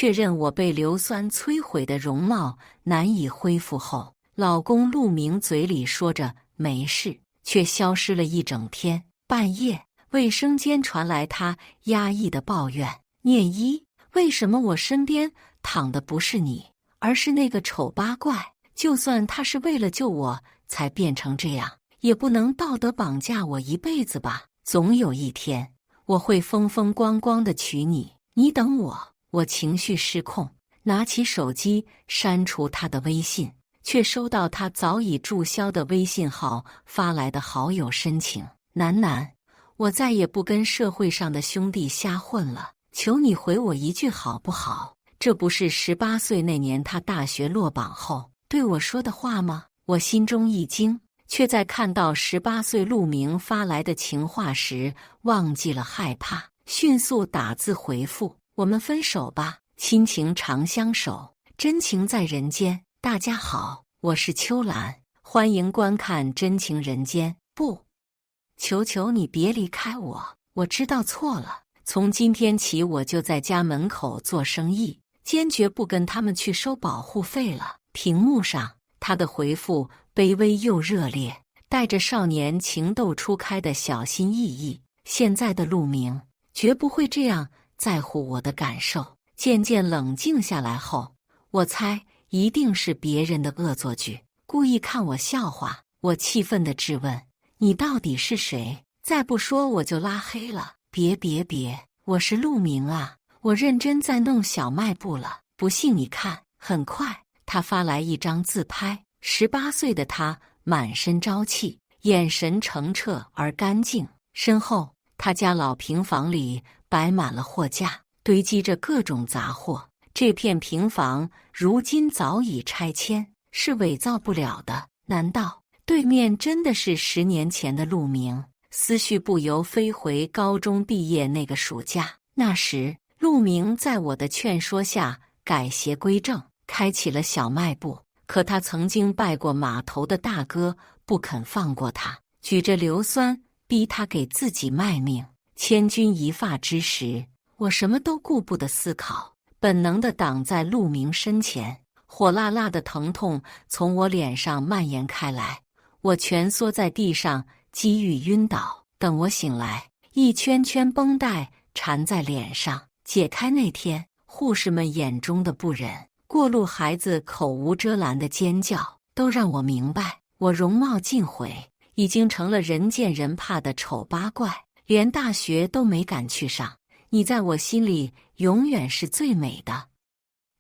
确认我被硫酸摧毁的容貌难以恢复后，老公陆明嘴里说着没事，却消失了一整天。半夜，卫生间传来他压抑的抱怨：“念一，为什么我身边躺的不是你，而是那个丑八怪？就算他是为了救我才变成这样，也不能道德绑架我一辈子吧？总有一天，我会风风光光的娶你，你等我。”我情绪失控，拿起手机删除他的微信，却收到他早已注销的微信号发来的好友申请：“楠楠，我再也不跟社会上的兄弟瞎混了，求你回我一句好不好？”这不是18岁那年他大学落榜后对我说的话吗？我心中一惊，却在看到18岁陆明发来的情话时忘记了害怕，迅速打字回复：“我们分手吧，亲情长相守，真情在人间。”大家好，我是秋兰，欢迎观看《真情人间》。不，求求你别离开我，我知道错了。从今天起，我就在家门口做生意，坚决不跟他们去收保护费了。屏幕上，他的回复卑微又热烈，带着少年情窦初开的小心翼翼。现在的陆明绝不会这样在乎我的感受。渐渐冷静下来后，我猜一定是别人的恶作剧，故意看我笑话。我气愤地质问：“你到底是谁？再不说我就拉黑了。”别，我是陆明啊，我认真在弄小卖部了，不信你看。很快，他发来一张自拍，18岁的他满身朝气，眼神澄澈而干净。身后，他家老平房里摆满了货架，堆积着各种杂货。这片平房如今早已拆迁，是伪造不了的。难道对面真的是10年前的陆明？思绪不由飞回高中毕业那个暑假。那时，陆明在我的劝说下改邪归正，开启了小卖部。可他曾经拜过码头的大哥不肯放过他，举着硫酸逼他给自己卖命。千钧一发之时，我什么都顾不得思考，本能地挡在陆明身前。火辣辣的疼痛从我脸上蔓延开来，我蜷缩在地上，几欲晕倒。等我醒来，一圈圈绷带缠在脸上。解开那天，护士们眼中的不忍，过路孩子口无遮拦的尖叫，都让我明白，我容貌尽毁，已经成了人见人怕的丑八怪，连大学都没敢去上。你在我心里永远是最美的，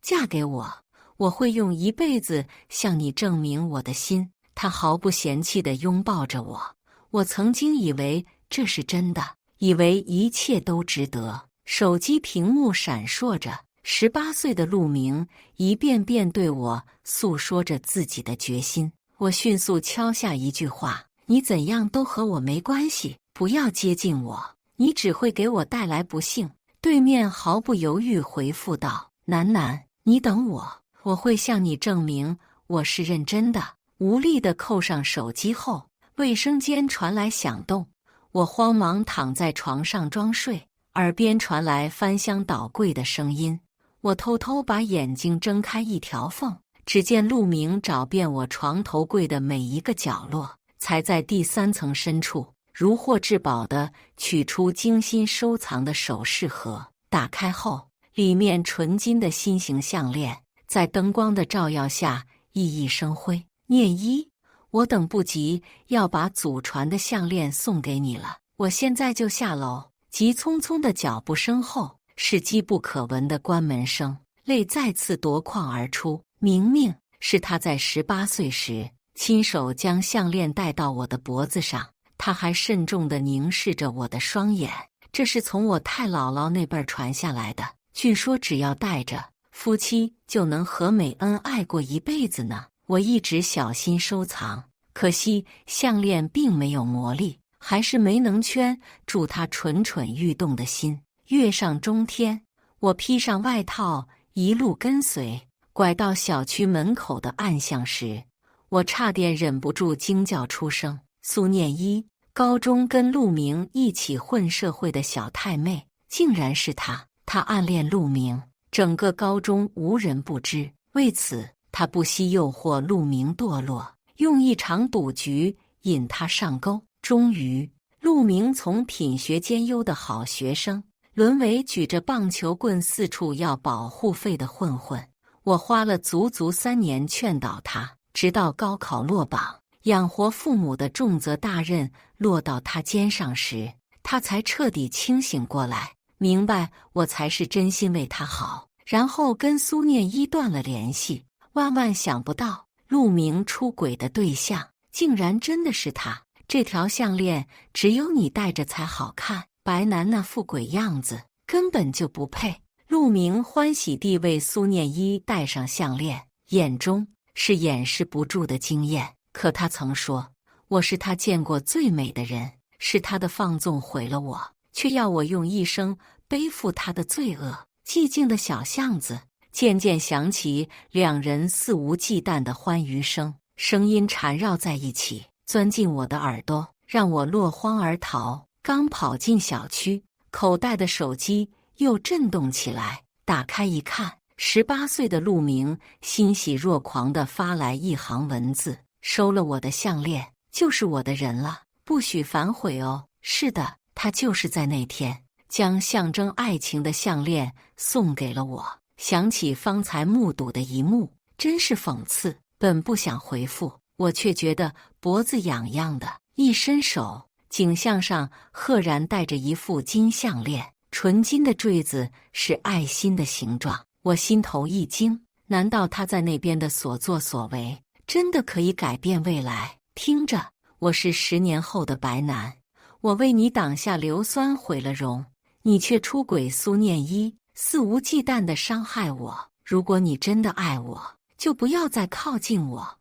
嫁给我，我会用一辈子向你证明我的心。他毫不嫌弃地拥抱着我。我曾经以为这是真的，以为一切都值得。手机屏幕闪烁着，18岁的陆明一遍遍对我诉说着自己的决心。我迅速敲下一句话：“你怎样都和我没关系，不要接近我，你只会给我带来不幸。”对面毫不犹豫回复道：“楠楠，你等我，我会向你证明我是认真的。”无力地扣上手机后，卫生间传来响动，我慌忙躺在床上装睡，耳边传来翻箱倒柜的声音。我偷偷把眼睛睁开一条缝，只见陆明找遍我床头柜的每一个角落，才在第3层深处如获至宝地取出精心收藏的首饰盒。打开后，里面纯金的心形项链在灯光的照耀下熠熠生辉。念一，我等不及要把祖传的项链送给你了，我现在就下楼。急匆匆的脚步声后，是机不可闻的关门声，泪再次夺眶而出。明明是他在18岁时亲手将项链戴到我的脖子上，他还慎重地凝视着我的双眼。这是从我太姥姥那辈儿传下来的，据说只要戴着，夫妻就能和美恩爱过一辈子呢。我一直小心收藏，可惜项链并没有魔力，还是没能圈住他蠢蠢欲动的心。月上中天，我披上外套，一路跟随，拐到小区门口的暗巷时，我差点忍不住惊叫出声。苏念一，高中跟陆明一起混社会的小太妹，竟然是他。他暗恋陆明，整个高中无人不知。为此，他不惜诱惑陆明堕落，用一场赌局引他上钩。终于，陆明从品学兼优的好学生，沦为举着棒球棍四处要保护费的混混。我花了足足3年劝导他，直到高考落榜，养活父母的重责大任落到他肩上时，他才彻底清醒过来，明白我才是真心为他好，然后跟苏念一断了联系。万万想不到，陆明出轨的对象竟然真的是他。这条项链只有你戴着才好看，白楠那副鬼样子根本就不配。陆明欢喜地为苏念一戴上项链，眼中是掩饰不住的惊艳。可他曾说，我是他见过最美的人，是他的放纵毁了我，却要我用一生背负他的罪恶。寂静的小巷子渐渐响起两人肆无忌惮的欢愉声，声音缠绕在一起，钻进我的耳朵，让我落荒而逃。刚跑进小区，口袋的手机又震动起来，打开一看，18岁的陆明欣喜若狂地发来一行文字：收了我的项链，就是我的人了，不许反悔哦。是的，他就是在那天将象征爱情的项链送给了我。想起方才目睹的一幕，真是讽刺。本不想回复，我却觉得脖子痒痒的，一伸手，颈项上赫然戴着一副金项链，纯金的坠子是爱心的形状。我心头一惊，难道他在那边的所作所为真的可以改变未来？听着，我是10年后的白楠，我为你挡下硫酸毁了容，你却出轨苏念一，肆无忌惮地伤害我。如果你真的爱我，就不要再靠近我，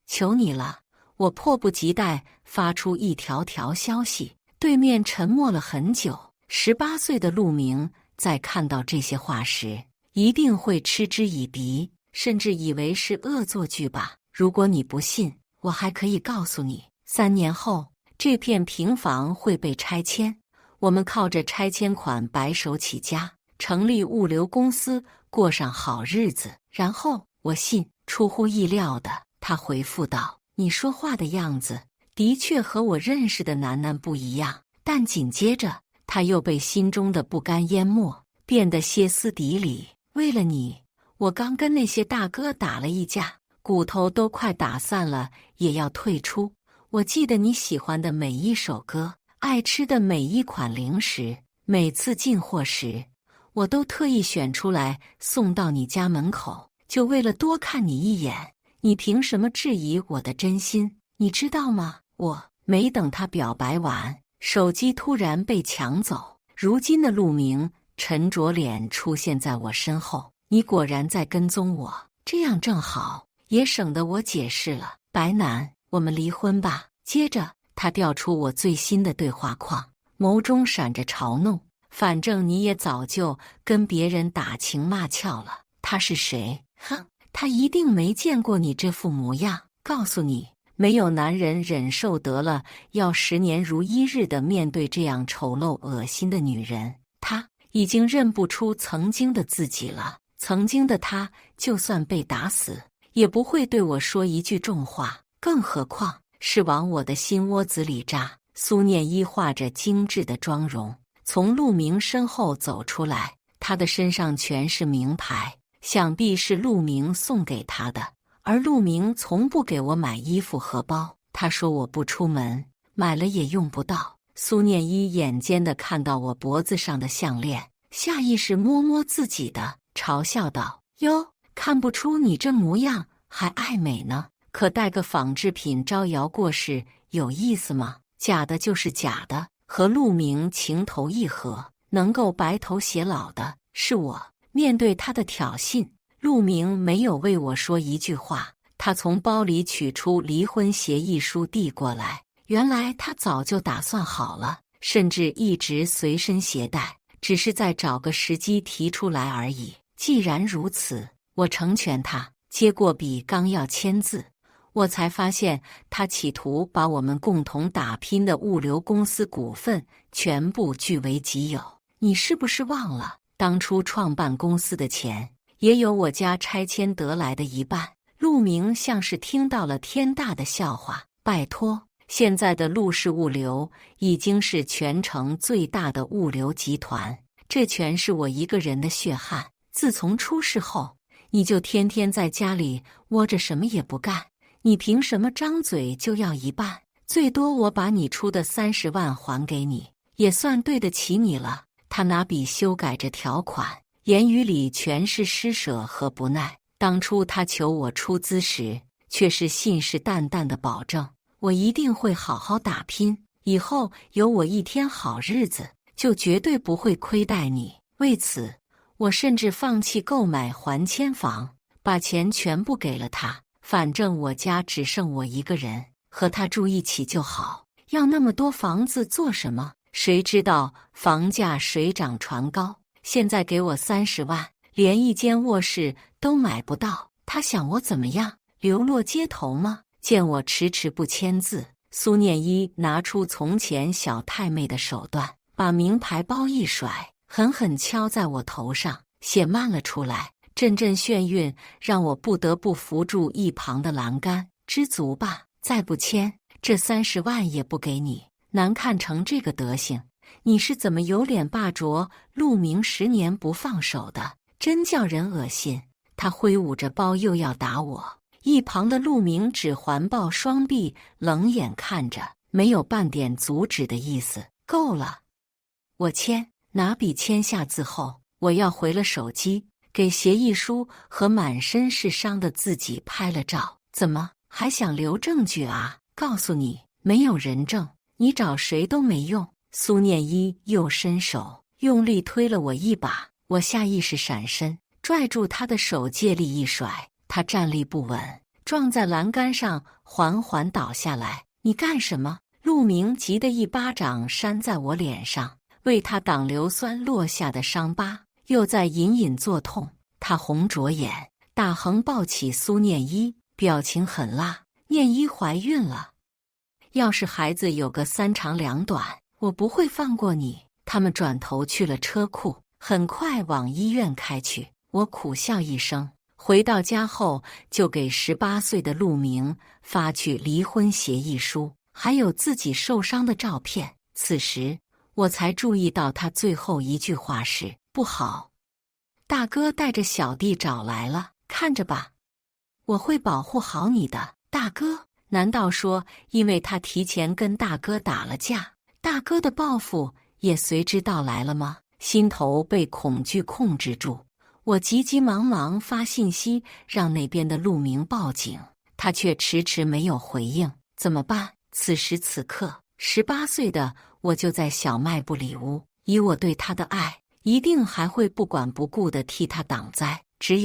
求你了。我迫不及待发出一条条消息。对面沉默了很久。18岁的陆明在看到这些话时，一定会嗤之以鼻，甚至以为是恶作剧吧。如果你不信，我还可以告诉你，3年后这片平房会被拆迁，我们靠着拆迁款白手起家，成立物流公司，过上好日子。然后我信。出乎意料的，他回复道：你说话的样子的确和我认识的楠楠不一样。但紧接着他又被心中的不甘淹没，变得歇斯底里。为了你，我刚跟那些大哥打了一架，骨头都快打散了，也要退出。我记得你喜欢的每一首歌，爱吃的每一款零食，每次进货时，我都特意选出来送到你家门口，就为了多看你一眼。你凭什么质疑我的真心？你知道吗？我没等他表白完，手机突然被抢走。如今的陆明沉着脸出现在我身后。你果然在跟踪我，这样正好，也省得我解释了。白楠，我们离婚吧。接着他调出我最新的对话框，眸中闪着嘲弄。反正你也早就跟别人打情骂俏了。他是谁？哼，他一定没见过你这副模样。告诉你，没有男人忍受得了要10年如一日地面对这样丑陋恶心的女人。他已经认不出曾经的自己了。曾经的他，就算被打死，也不会对我说一句重话，更何况是往我的心窝子里扎。苏念一画着精致的妆容，从陆明身后走出来，他的身上全是名牌，想必是陆明送给他的。而陆明从不给我买衣服和包，他说我不出门，买了也用不到。苏念一眼尖地看到我脖子上的项链，下意识摸摸自己的，嘲笑道：哟，看不出你这模样还爱美呢，可带个仿制品招摇过市有意思吗？假的就是假的。和陆明情投意合，能够白头偕老的是我。面对他的挑衅，陆明没有为我说一句话。他从包里取出离婚协议书递过来，原来他早就打算好了，甚至一直随身携带，只是再找个时机提出来而已。既然如此，我成全他。接过笔刚要签字，我才发现他企图把我们共同打拼的物流公司股份全部据为己有。你是不是忘了，当初创办公司的钱，也有我家拆迁得来的一半。陆明像是听到了天大的笑话。拜托，现在的陆氏物流已经是全城最大的物流集团，这全是我一个人的血汗。自从出事后，你就天天在家里窝着，什么也不干，你凭什么张嘴就要一半？最多我把你出的30万还给你，也算对得起你了。他拿笔修改着条款，言语里全是施舍和不耐。当初他求我出资时，却是信誓旦旦的保证，我一定会好好打拼，以后有我一天好日子，就绝对不会亏待你。为此，我甚至放弃购买还迁房，把钱全部给了他。反正我家只剩我一个人，和他住一起就好，要那么多房子做什么？谁知道房价水涨船高，现在给我30万，连一间卧室都买不到。他想我怎么样？流落街头吗？见我迟迟不签字，苏念一拿出从前小太妹的手段，把名牌包一甩，狠狠敲在我头上，血漫了出来，阵阵眩晕让我不得不扶住一旁的栏杆。知足吧，再不签，这30万也不给你。难看成这个德行，你是怎么有脸霸着陆明10年不放手的？真叫人恶心！他挥舞着包又要打我，一旁的陆明只环抱双臂，冷眼看着，没有半点阻止的意思。够了，我签。拿笔签下字后，我要回了手机，给协议书和满身是伤的自己拍了照。怎么还想留证据啊？告诉你，没有人证，你找谁都没用。苏念一又伸手用力推了我一把，我下意识闪身，拽住他的手借力一甩，他站立不稳，撞在栏杆上，缓缓倒下来。你干什么？陆明急得一巴掌扇在我脸上，为他挡硫酸落下的伤疤，又在隐隐作痛。他红着眼，大横抱起苏念一，表情狠辣。念一怀孕了，要是孩子有个3长2短，我不会放过你。他们转头去了车库，很快往医院开去。我苦笑一声，回到家后就给18岁的陆明发去离婚协议书，还有自己受伤的照片。此时我才注意到他最后一句话是：不好，大哥带着小弟找来了，看着吧，我会保护好你的。大哥？难道说因为他提前跟大哥打了架，大哥的报复也随之到来了吗？心头被恐惧控制住，我急急忙忙发信息让那边的陆明报警，他却迟迟没有回应。怎么办？此时此刻，18岁的我就在小卖部里屋，以我对他的爱，一定还会不管不顾地替他挡灾。只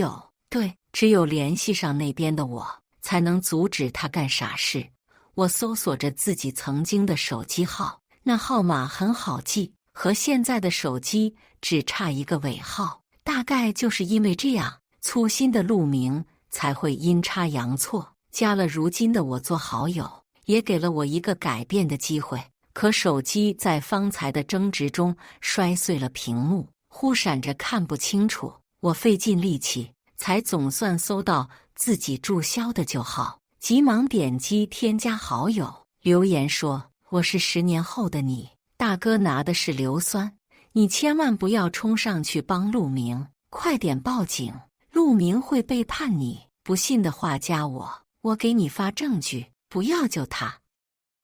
有联系上那边的我，才能阻止他干傻事。我搜索着自己曾经的手机号，那号码很好记，和现在的手机只差一个尾号。大概就是因为这样，粗心的陆明才会阴差阳错加了如今的我做好友，也给了我一个改变的机会。可手机在方才的争执中摔碎了屏幕，忽闪着看不清楚。我费尽力气才总算搜到自己注销的旧号，急忙点击添加好友，留言说：我是10年后的你，大哥拿的是硫酸，你千万不要冲上去帮陆明，快点报警，陆明会背叛你。不信的话加我，我给你发证据。不要救他，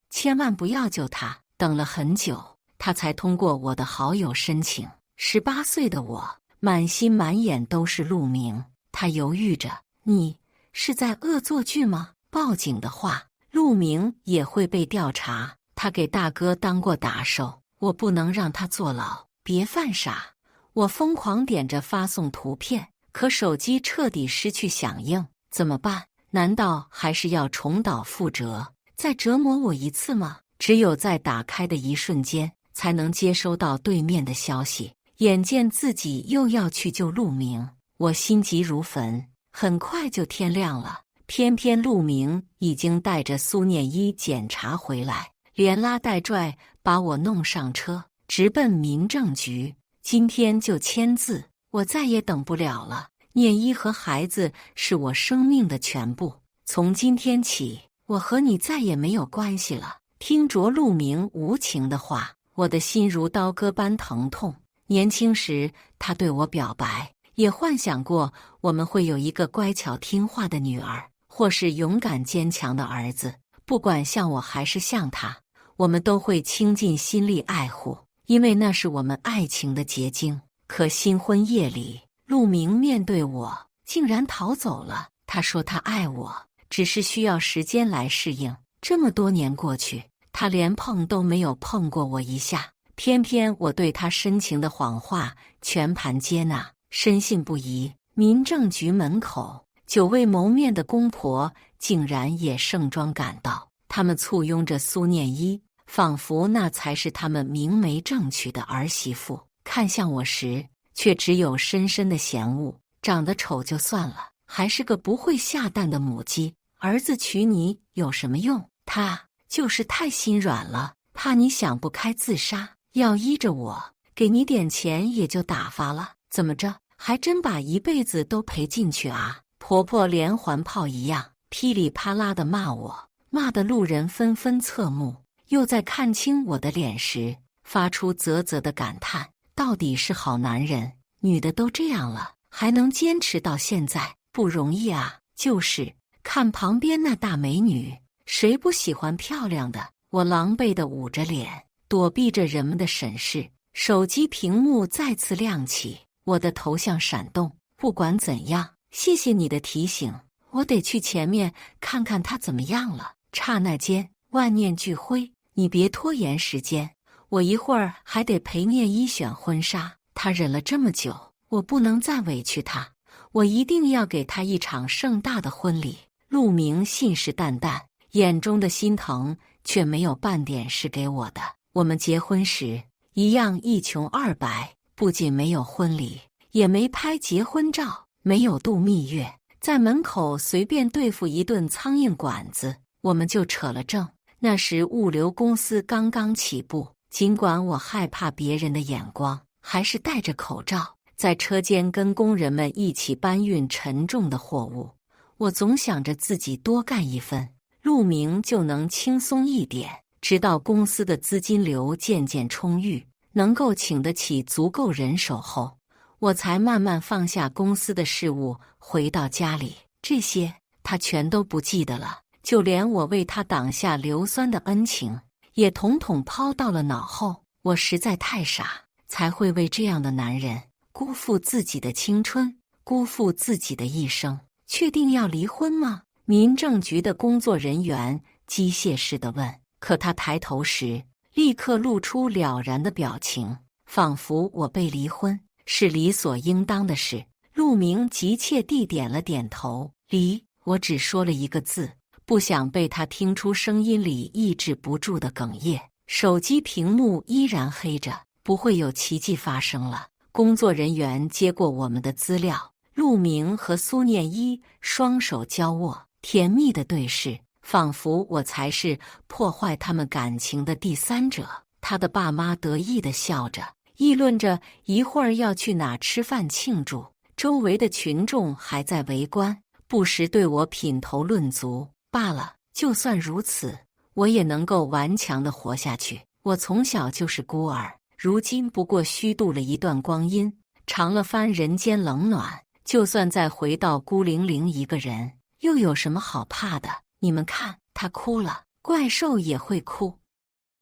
千万不要救他。等了很久，他才通过我的好友申请。18岁的我满心满眼都是陆明，他犹豫着，你是在恶作剧吗？报警的话，陆明也会被调查，他给大哥当过打手，我不能让他坐牢，别犯傻。我疯狂点着发送图片，可手机彻底失去响应，怎么办？难道还是要重蹈覆辙，再折磨我一次吗？只有在打开的一瞬间，才能接收到对面的消息。眼见自己又要去救陆明，我心急如焚。很快就天亮了，偏偏陆明已经带着苏念一检查回来，连拉带拽把我弄上车，直奔民政局。今天就签字，我再也等不了了。念一和孩子是我生命的全部，从今天起，我和你再也没有关系了。听着陆明无情的话，我的心如刀割般疼痛。年轻时，他对我表白，也幻想过我们会有一个乖巧听话的女儿，或是勇敢坚强的儿子。不管像我还是像他，我们都会倾尽心力爱护，因为那是我们爱情的结晶。可新婚夜里，陆明面对我，竟然逃走了。他说他爱我，只是需要时间来适应。这么多年过去，他连碰都没有碰过我一下，偏偏我对他深情的谎话全盘接纳，深信不疑。民政局门口，久未谋面的公婆竟然也盛装赶到，他们簇拥着苏念一，仿佛那才是他们明媒正娶的儿媳妇。看向我时，却只有深深的嫌恶。长得丑就算了，还是个不会下蛋的母鸡，儿子娶你有什么用？他就是太心软了，怕你想不开自杀，要依着我，给你点钱也就打发了。怎么着，还真把一辈子都赔进去啊？婆婆连环炮一样噼里啪啦地骂我，骂得路人纷纷侧目，又在看清我的脸时，发出啧啧的感叹。到底是好男人，女的都这样了，还能坚持到现在，不容易啊。就是看旁边那大美女，谁不喜欢漂亮的？我狼狈地捂着脸，躲避着人们的审视。手机屏幕再次亮起，我的头像闪动。不管怎样，谢谢你的提醒，我得去前面看看他怎么样了。刹那间，万念俱灰。你别拖延时间，我一会儿还得陪念一选婚纱。他忍了这么久，我不能再委屈他，我一定要给他一场盛大的婚礼。陆明信誓旦旦，眼中的心疼却没有半点是给我的。我们结婚时一样一穷二白，不仅没有婚礼，也没拍结婚照，没有度蜜月，在门口随便对付一顿苍蝇馆子，我们就扯了证。那时物流公司刚刚起步，尽管我害怕别人的眼光，还是戴着口罩，在车间跟工人们一起搬运沉重的货物。我总想着自己多干一分，陆明就能轻松一点。直到公司的资金流渐渐充裕，能够请得起足够人手后，我才慢慢放下公司的事务，回到家里。这些他全都不记得了，就连我为他挡下硫酸的恩情，也统统抛到了脑后。我实在太傻，才会为这样的男人辜负自己的青春，辜负自己的一生。确定要离婚吗？民政局的工作人员机械式地问。可他抬头时，立刻露出了然的表情，仿佛我被离婚是理所应当的事。陆明急切地点了点头。离。我只说了一个字，不想被他听出声音里抑制不住的哽咽。手机屏幕依然黑着，不会有奇迹发生了。工作人员接过我们的资料，陆明和苏念一双手交握，甜蜜的对视，仿佛我才是破坏他们感情的第三者。他的爸妈得意地笑着，议论着一会儿要去哪吃饭庆祝。周围的群众还在围观，不时对我品头论足。罢了，就算如此，我也能够顽强地活下去。我从小就是孤儿，如今不过虚度了一段光阴，尝了番人间冷暖。就算再回到孤零零一个人，又有什么好怕的？你们看，他哭了，怪兽也会哭，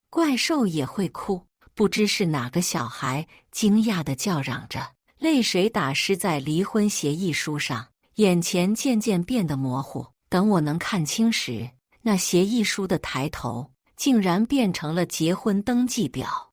怪兽也会哭。不知是哪个小孩惊讶地叫嚷着，泪水打湿在离婚协议书上，眼前渐渐变得模糊。等我能看清时，那协议书的抬头竟然变成了结婚登记表。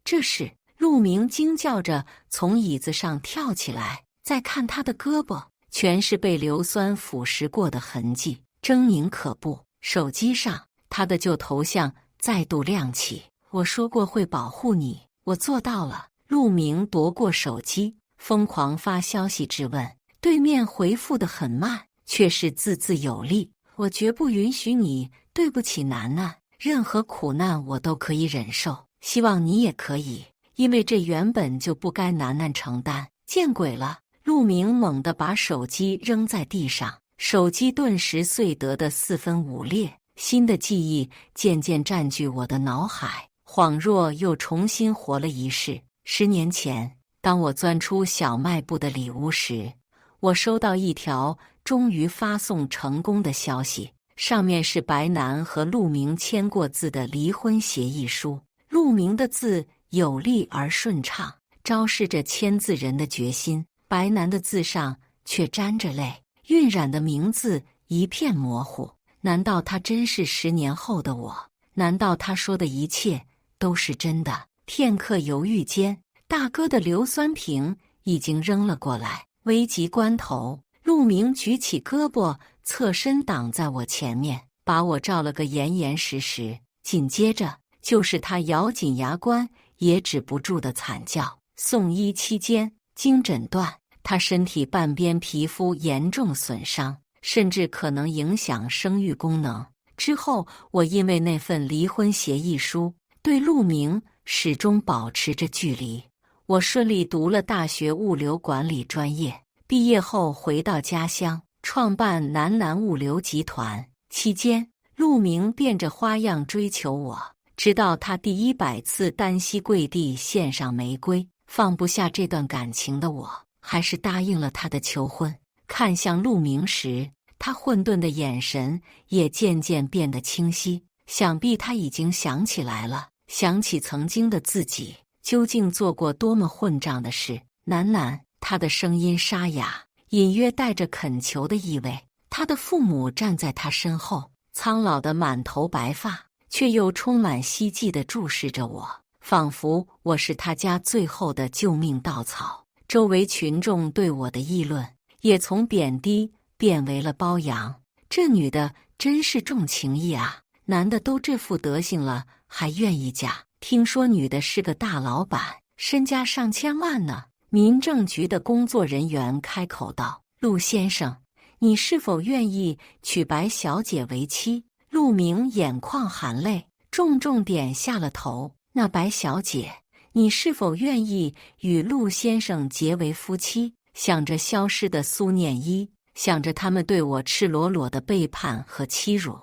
这是……陆明惊叫着从椅子上跳起来，再看他的胳膊，全是被硫酸腐蚀过的痕迹，狰狞可怖。手机上，他的旧头像再度亮起。我说过会保护你，我做到了。陆明夺过手机，疯狂发消息质问，对面回复得很慢，却是字字有力。我绝不允许你对不起楠楠，任何苦难我都可以忍受，希望你也可以。因为这原本就不该楠楠承担。见鬼了！陆明猛地把手机扔在地上，手机顿时碎得的四分五裂。新的记忆渐渐占据我的脑海，恍若又重新活了一世。10年前，当我钻出小卖部的里屋时，我收到一条终于发送成功的消息，上面是白楠和陆明签过字的离婚协议书。陆明的字有力而顺畅，昭示着签字人的决心。白楠的字上却沾着泪，晕染的名字一片模糊。难道他真是10年后的我？难道他说的一切都是真的？片刻犹豫间，大哥的硫酸瓶已经扔了过来。危急关头，陆明举起胳膊，侧身挡在我前面，把我罩了个严严实实。紧接着就是他咬紧牙关也止不住的惨叫。送医期间，经诊断，他身体半边皮肤严重损伤，甚至可能影响生育功能。之后，我因为那份离婚协议书，对陆明始终保持着距离。我顺利读了大学物流管理专业，毕业后回到家乡，创办南南物流集团。期间，陆明变着花样追求我，直到他第100次单膝跪地献上玫瑰。放不下这段感情的我，还是答应了他的求婚。看向陆明时，他混沌的眼神也渐渐变得清晰，想必他已经想起来了，想起曾经的自己究竟做过多么混账的事。楠楠，他的声音沙哑，隐约带着恳求的意味。他的父母站在他身后，苍老的满头白发，却又充满希冀地注视着我，仿佛我是他家最后的救命稻草。周围群众对我的议论也从贬低变为了褒扬。这女的真是重情义啊，男的都这副德行了还愿意嫁。听说女的是个大老板，身家上千万呢。民政局的工作人员开口道：陆先生，你是否愿意娶白小姐为妻？陆明眼眶含泪，重重点下了头。那白小姐，你是否愿意与陆先生结为夫妻？想着消失的苏念一，想着他们对我赤裸裸的背叛和欺辱，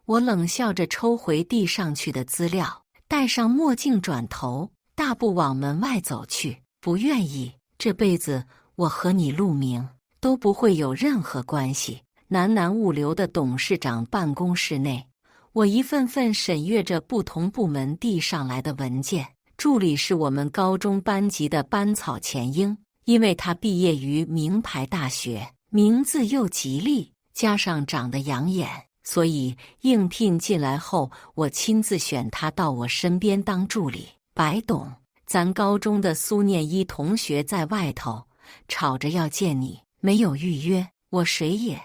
我冷笑着抽回递上去的资料，戴上墨镜转头，大步往门外走去。不愿意，这辈子我和你陆明都不会有任何关系。南南物流的董事长办公室内，我一份份审阅着不同部门递上来的文件。助理是我们高中班级的班草钱英，因为他毕业于名牌大学，名字又吉利，加上长得养眼，所以应聘进来后，我亲自选他到我身边当助理。白董，咱高中的苏念一同学在外头吵着要见你，没有预约。我谁也？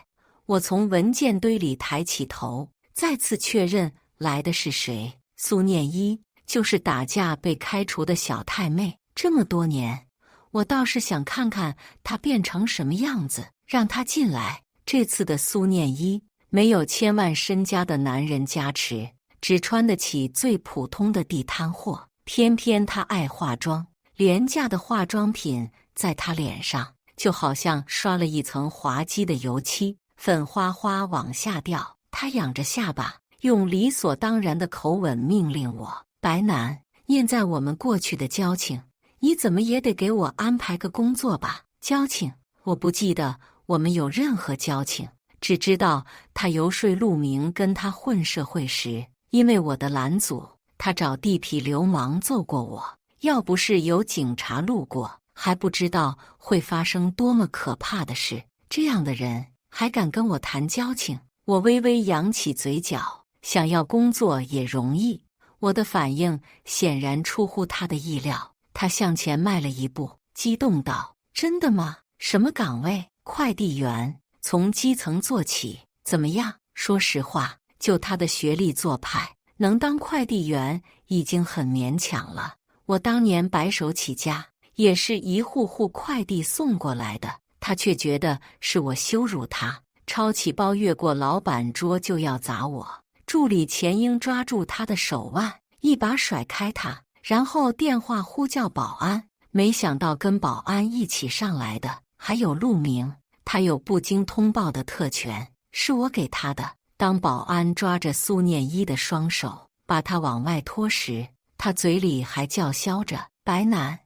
我从文件堆里抬起头，再次确认来的是谁。苏念一，就是打架被开除的小太妹。这么多年，我倒是想看看她变成什么样子，让她进来。这次的苏念一没有千万身家的男人加持，只穿得起最普通的地摊货。偏偏她爱化妆，廉价的化妆品在她脸上就好像刷了一层滑稽的油漆，粉花花往下掉。她仰着下巴，用理所当然的口吻命令我：白楠，念在我们过去的交情，你怎么也得给我安排个工作吧。交情？我不记得我们有任何交情，只知道他游说陆明跟他混社会时，因为我的拦阻，他找地痞流氓揍过我。要不是有警察路过，还不知道会发生多么可怕的事。这样的人还敢跟我谈交情？我微微扬起嘴角，想要工作也容易。我的反应显然出乎他的意料，他向前迈了一步，激动道：真的吗？什么岗位？快递员，从基层做起，怎么样？说实话，就他的学历做派，能当快递员已经很勉强了。我当年白手起家，也是一户户快递送过来的，他却觉得是我羞辱他，抄起包越过老板桌就要砸我。助理钱英抓住他的手腕，一把甩开他，然后电话呼叫保安。没想到跟保安一起上来的还有陆明，他有不经通报的特权，是我给他的。当保安抓着苏念一的双手，把他往外拖时，他嘴里还叫嚣着：“白楠，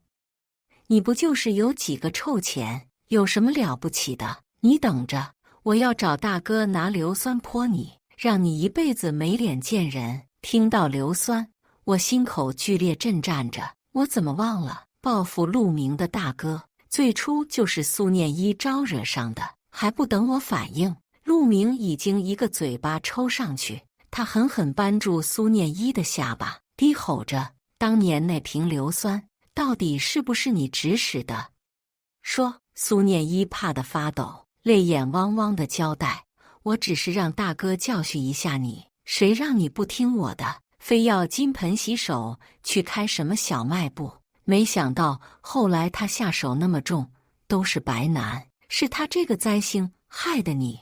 你不就是有几个臭钱，有什么了不起的？你等着，我要找大哥拿硫酸泼你，让你一辈子没脸见人。”听到硫酸，我心口剧烈震颤着。我怎么忘了报复陆明的大哥，最初就是苏念一招惹上的。还不等我反应，陆明已经一个嘴巴抽上去，他狠狠扳住苏念一的下巴，低吼着：“当年那瓶硫酸到底是不是你指使的？说！”苏念一怕得发抖，泪眼汪汪地交代：“我只是让大哥教训一下你，谁让你不听我的，非要金盆洗手去开什么小卖部？没想到后来他下手那么重，都是白楠，是他这个灾星害得你，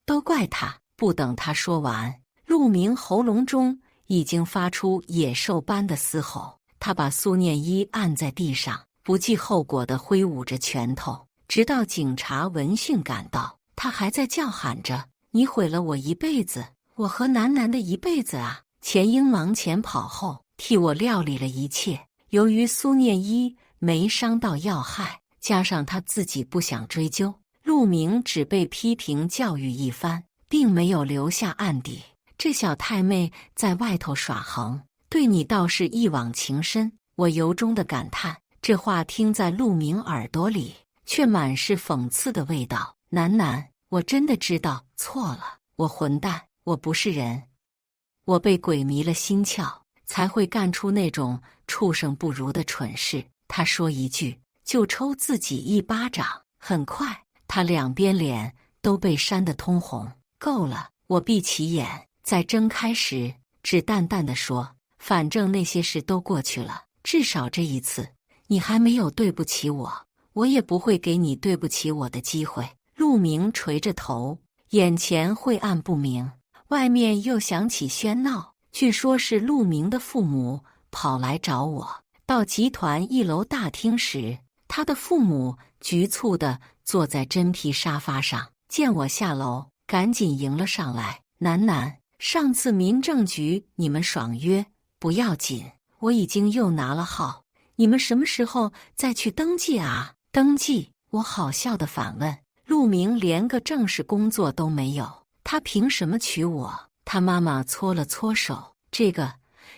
都怪他！”不等他说完，陆明喉咙中已经发出野兽般的嘶吼，他把苏念一按在地上，不计后果地挥舞着拳头，直到警察闻讯赶到，他还在叫喊着：“你毁了我一辈子，我和楠楠的一辈子啊！”钱英忙前跑后，替我料理了一切。由于苏念一没伤到要害，加上他自己不想追究，陆明只被批评教育一番，并没有留下案底。这小太妹在外头耍横，对你倒是一往情深。我由衷的感叹，这话听在陆明耳朵里，却满是讽刺的味道。楠楠，我真的知道错了，我混蛋，我不是人，我被鬼迷了心窍，才会干出那种畜生不如的蠢事。他说一句，就抽自己一巴掌。很快，他两边脸都被扇得通红。够了！我闭起眼，再睁开时，只淡淡地说：“反正那些事都过去了，至少这一次，你还没有对不起我，我也不会给你对不起我的机会。”陆明垂着头，眼前晦暗不明，外面又响起喧闹，据说是陆明的父母跑来找我。到集团1楼大厅时，他的父母局促地坐在真皮沙发上，见我下楼，赶紧迎了上来：“楠楠，上次民政局你们爽约不要紧，我已经又拿了号，你们什么时候再去登记啊？”登记？我好笑地反问。陆明连个正式工作都没有，他凭什么娶我？他妈妈搓了搓手：“这个，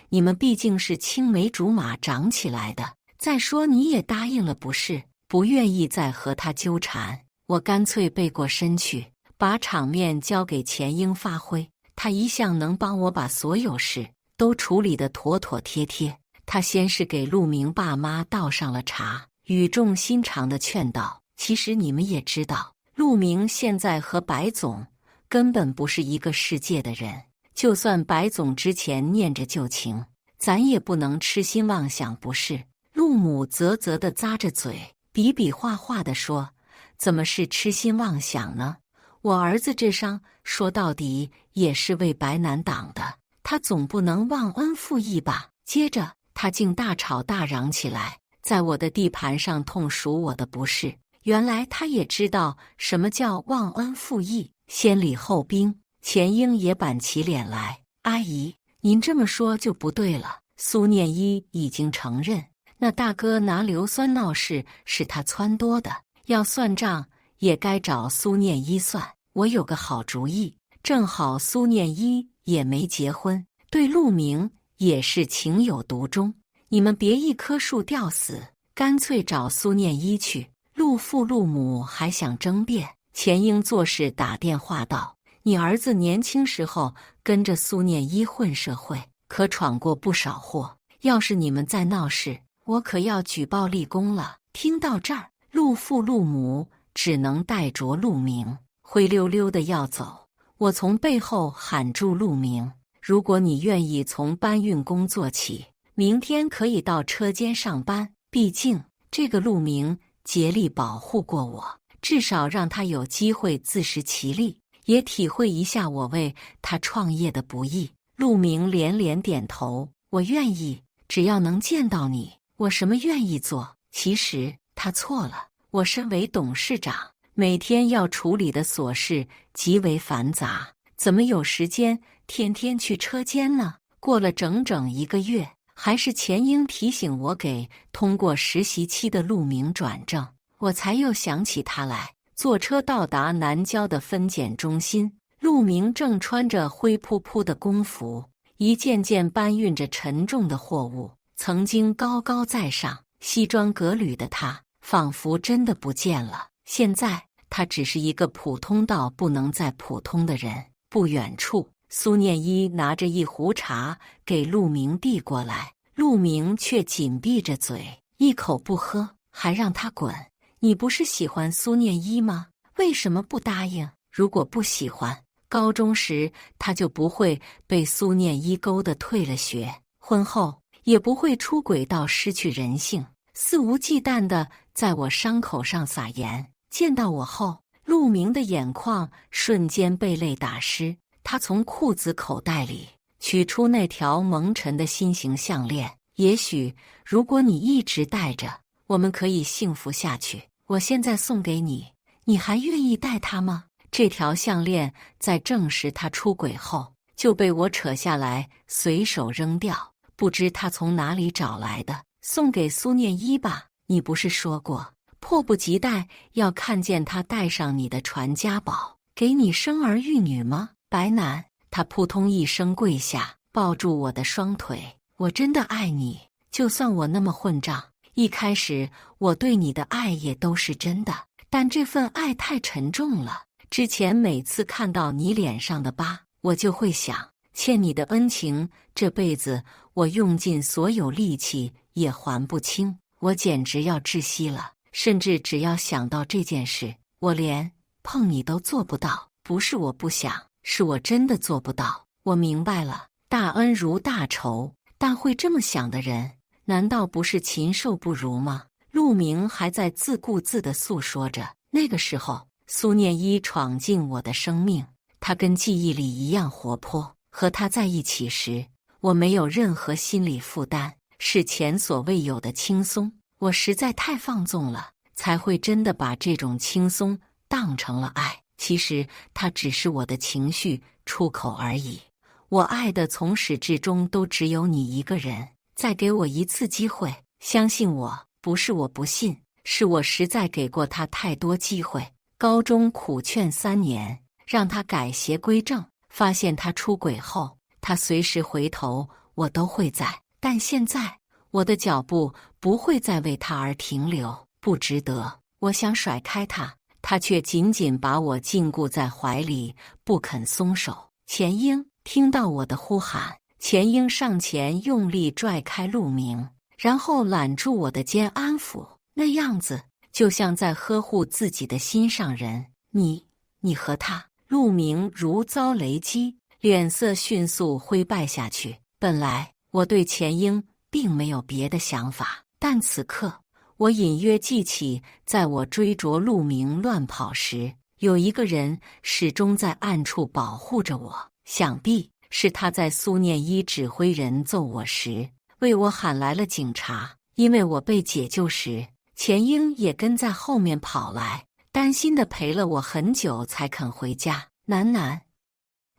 你们毕竟是青梅竹马长起来的，再说你也答应了不是？不愿意再和他纠缠。”我干脆背过身去，把场面交给钱英发挥。他一向能帮我把所有事都处理得妥妥帖帖。他先是给陆明爸妈倒上了茶，语重心长地劝道：“其实你们也知道，陆明现在和白总根本不是一个世界的人。就算白总之前念着旧情，咱也不能痴心妄想，不是？”陆母啧啧地咂着嘴，比比划划地说：“怎么是痴心妄想呢？我儿子这伤，说到底也是为白楠挡的，他总不能忘恩负义吧？”接着，他竟大吵大嚷起来，在我的地盘上痛数我的不是。原来他也知道什么叫忘恩负义，先礼后兵。钱英也板起脸来：“阿姨，您这么说就不对了。苏念一已经承认，那大哥拿硫酸闹事是他撺掇的，要算账也该找苏念一算。我有个好主意，正好苏念一也没结婚，对陆明也是情有独钟，你们别一棵树吊死，干脆找苏念一去。”陆父陆母还想争辩，钱英做事打电话道：“你儿子年轻时候跟着苏念一混社会，可闯过不少祸。要是你们再闹事，我可要举报立功了。”听到这儿，陆父陆母只能带着陆明灰溜溜的要走。我从背后喊住陆明：“如果你愿意从搬运工做起，明天可以到车间上班。毕竟这个陆明竭力保护过我，至少让他有机会自食其力，也体会一下我为他创业的不易。”陆明连连点头：“我愿意。”只要能见到你，我什么愿意做。其实他错了，我身为董事长，每天要处理的琐事极为繁杂，怎么有时间天天去车间呢？过了整整1个月，还是钱英提醒我给通过实习期的陆明转正，我才又想起他来。坐车到达南郊的分拣中心，陆明正穿着灰扑扑的工服，一件件搬运着沉重的货物。曾经高高在上、西装革履的他，仿佛真的不见了。现在，他只是一个普通到不能再普通的人。不远处，苏念一拿着一壶茶给陆明递过来，陆明却紧闭着嘴，一口不喝，还让他滚。你不是喜欢苏念一吗？为什么不答应？如果不喜欢，高中时他就不会被苏念一勾得退了学，婚后也不会出轨到失去人性，肆无忌惮地在我伤口上撒盐。见到我后，陆明的眼眶瞬间被泪打湿。他从裤子口袋里取出那条蒙尘的心形项链。也许，如果你一直戴着，我们可以幸福下去。我现在送给你，你还愿意戴它吗？这条项链在证实他出轨后，就被我扯下来，随手扔掉。不知他从哪里找来的，送给苏念一吧。你不是说过，迫不及待要看见他带上你的传家宝，给你生儿育女吗？白楠，他扑通一声跪下，抱住我的双腿。我真的爱你，就算我那么混账。一开始我对你的爱也都是真的，但这份爱太沉重了。之前每次看到你脸上的疤，我就会想，欠你的恩情，这辈子我用尽所有力气也还不清，我简直要窒息了。甚至只要想到这件事，我连碰你都做不到。不是我不想，是我真的做不到。我明白了，大恩如大仇，但会这么想的人，难道不是禽兽不如吗？陆明还在自顾自地诉说着，那个时候，苏念一闯进我的生命，他跟记忆里一样活泼。和他在一起时，我没有任何心理负担，是前所未有的轻松。我实在太放纵了，才会真的把这种轻松当成了爱。其实，它只是我的情绪出口而已。我爱的从始至终都只有你一个人。再给我一次机会，相信我，不是我不信，是我实在给过他太多机会。高中苦劝3年，让他改邪归正，发现他出轨后，他随时回头，我都会在。但现在，我的脚步不会再为他而停留，不值得。我想甩开他，他却紧紧把我禁锢在怀里，不肯松手。钱英，听到我的呼喊，钱英上前用力拽开陆明，然后揽住我的肩安抚，那样子就像在呵护自己的心上人。你和他。陆明如遭雷击，脸色迅速灰败下去。本来我对钱英并没有别的想法，但此刻我隐约记起，在我追逐陆明乱跑时，有一个人始终在暗处保护着我。想必是他在苏念一指挥人揍我时，为我喊来了警察。因为我被解救时，钱英也跟在后面跑来，担心地陪了我很久才肯回家。楠，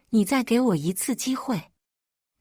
你再给我一次机会，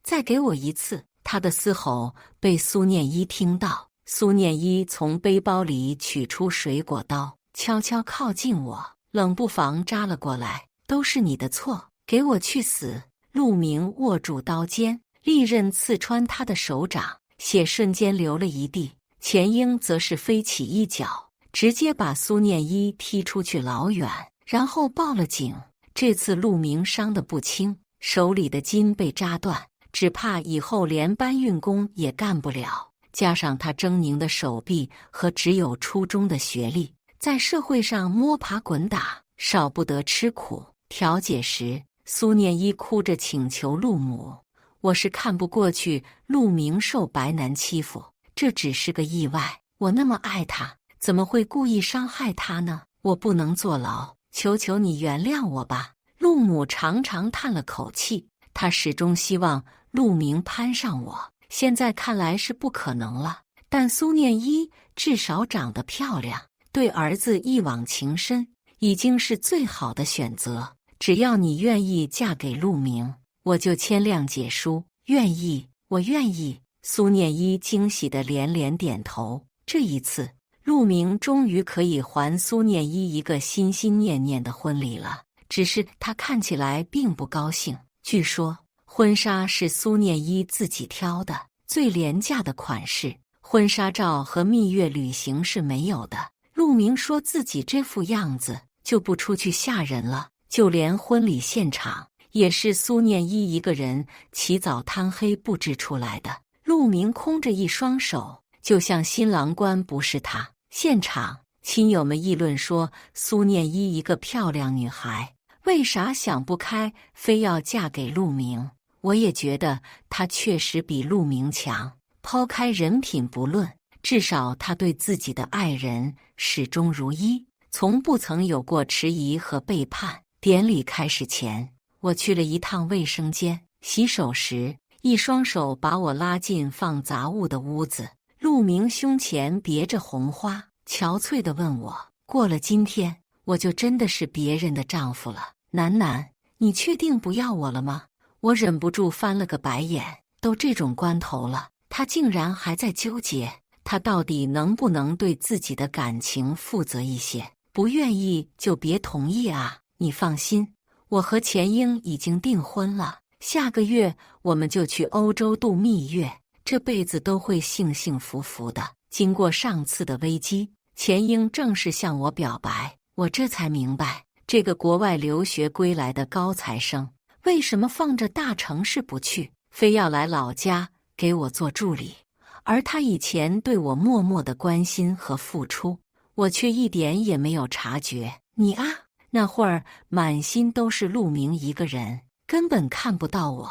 再给我一次。他的嘶吼被苏念一听到。苏念一从背包里取出水果刀，悄悄靠近我，冷不防扎了过来。都是你的错，给我去死！陆明握住刀尖，利刃刺穿他的手掌，血瞬间流了一地。钱英则是飞起一脚，直接把苏念一踢出去老远，然后报了警。这次陆明伤得不轻，手里的筋被扎断，只怕以后连搬运工也干不了。加上他狰狞的手臂和只有初中的学历，在社会上摸爬滚打，少不得吃苦。调解时，苏念一哭着请求陆母，我是看不过去陆明受白楠欺负，这只是个意外。我那么爱他，怎么会故意伤害他呢？我不能坐牢，求求你原谅我吧。陆母长长叹了口气，她始终希望陆明攀上我，现在看来是不可能了，但苏念一至少长得漂亮，对儿子一往情深，已经是最好的选择。只要你愿意嫁给陆明，我就签谅解书。愿意，我愿意。苏念一惊喜地连连点头。这一次，陆明终于可以还苏念一一个心心念念的婚礼了。只是他看起来并不高兴。据说，婚纱是苏念一自己挑的，最廉价的款式，婚纱照和蜜月旅行是没有的。陆明说自己这副样子就不出去吓人了，就连婚礼现场也是苏念一一个人起早贪黑布置出来的。陆明空着一双手，就像新郎官不是他。现场亲友们议论说，苏念一一个漂亮女孩，为啥想不开非要嫁给陆明？我也觉得她确实比陆明强，抛开人品不论，至少他对自己的爱人始终如一，从不曾有过迟疑和背叛。典礼开始前，我去了一趟卫生间，洗手时一双手把我拉进放杂物的屋子。陆明胸前别着红花，憔悴地问我，过了今天，我就真的是别人的丈夫了？楠楠，你确定不要我了吗？我忍不住翻了个白眼，都这种关头了，他竟然还在纠结，他到底能不能对自己的感情负责一些？不愿意就别同意啊！你放心，我和钱英已经订婚了，下个月我们就去欧洲度蜜月，这辈子都会幸幸福福的。经过上次的危机，钱英正式向我表白，我这才明白，这个国外留学归来的高材生为什么放着大城市不去，非要来老家给我做助理。而他以前对我默默的关心和付出，我却一点也没有察觉。你啊，那会儿满心都是陆明一个人，根本看不到我。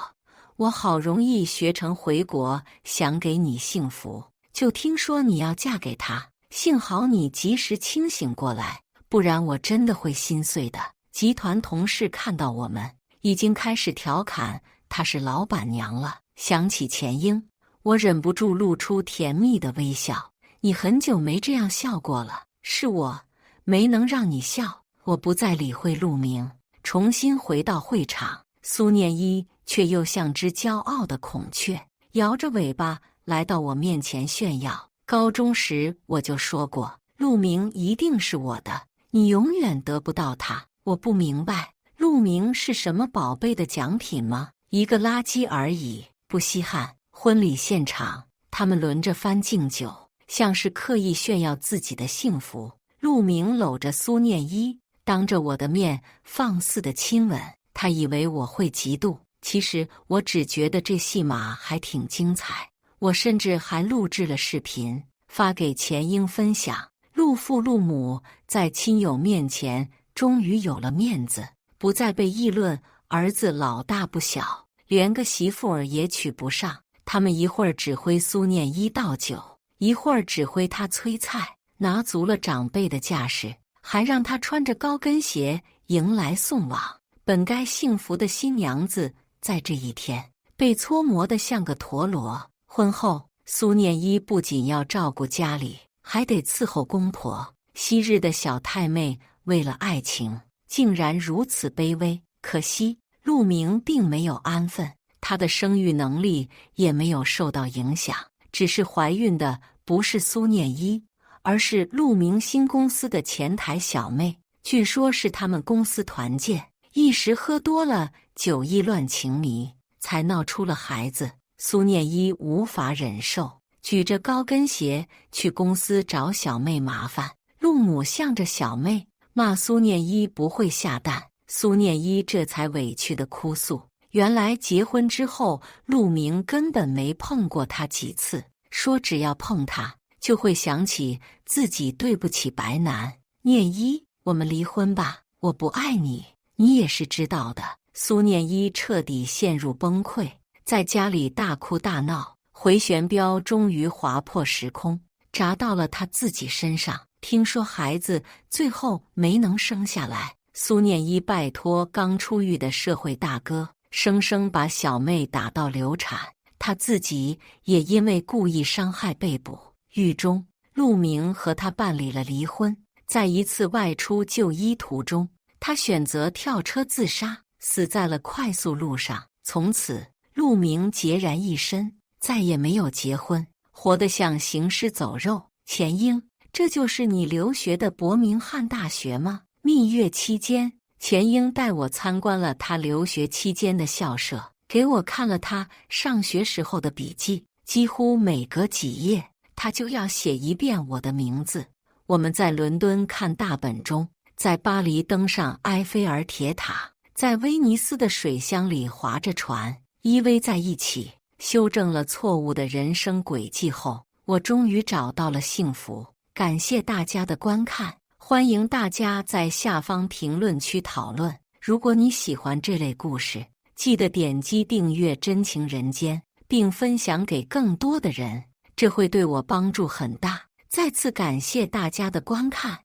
我好容易学成回国，想给你幸福，就听说你要嫁给他，幸好你及时清醒过来，不然我真的会心碎的。集团同事看到我们，已经开始调侃她是老板娘了。想起钱英，我忍不住露出甜蜜的微笑。你很久没这样笑过了，是我没能让你笑。我不再理会陆明，重新回到会场。苏念一却又像只骄傲的孔雀，摇着尾巴来到我面前炫耀。高中时我就说过，陆明一定是我的，你永远得不到他。我不明白，陆明是什么宝贝的奖品吗？一个垃圾而已，不稀罕。婚礼现场，他们轮着翻敬酒，像是刻意炫耀自己的幸福。陆明搂着苏念一，当着我的面放肆的亲吻，他以为我会嫉妒，其实我只觉得这戏码还挺精彩。我甚至还录制了视频发给钱英分享。陆父陆母在亲友面前终于有了面子，不再被议论儿子老大不小，连个媳妇儿也娶不上。他们一会儿指挥苏念一倒酒，一会儿指挥他催菜，拿足了长辈的架势，还让他穿着高跟鞋迎来送往。本该幸福的新娘子，在这一天被搓磨得像个陀螺。婚后，苏念一不仅要照顾家里，还得伺候公婆。昔日的小太妹为了爱情，竟然如此卑微。可惜，陆明并没有安分，她的生育能力也没有受到影响。只是怀孕的不是苏念一，而是陆明新公司的前台小妹。据说是他们公司团建，一时喝多了酒意乱情迷，才闹出了孩子。苏念一无法忍受，举着高跟鞋去公司找小妹麻烦。陆母向着小妹骂苏念一不会下蛋，苏念一这才委屈地哭诉，原来结婚之后陆明根本没碰过她几次，说只要碰她就会想起自己对不起白楠。念一，我们离婚吧，我不爱你，你也是知道的。苏念一彻底陷入崩溃，在家里大哭大闹，回旋镖终于划破时空，砸到了他自己身上。听说孩子最后没能生下来，苏念一拜托刚出狱的社会大哥，生生把小妹打到流产。他自己也因为故意伤害被捕。狱中，陆明和他办理了离婚。在一次外出就医途中，他选择跳车自杀，死在了快速路上。从此，陆明孑然一身，再也没有结婚，活得像行尸走肉。钱英，这就是你留学的伯明翰大学吗？蜜月期间，钱英带我参观了他留学期间的校舍，给我看了他上学时候的笔记，几乎每隔几页，他就要写一遍我的名字。我们在伦敦看大本钟，在巴黎登上埃菲尔铁塔，在威尼斯的水乡里划着船，依偎在一起。修正了错误的人生轨迹后，我终于找到了幸福。感谢大家的观看，欢迎大家在下方评论区讨论。如果你喜欢这类故事，记得点击订阅《真情人间》，并分享给更多的人，这会对我帮助很大。再次感谢大家的观看。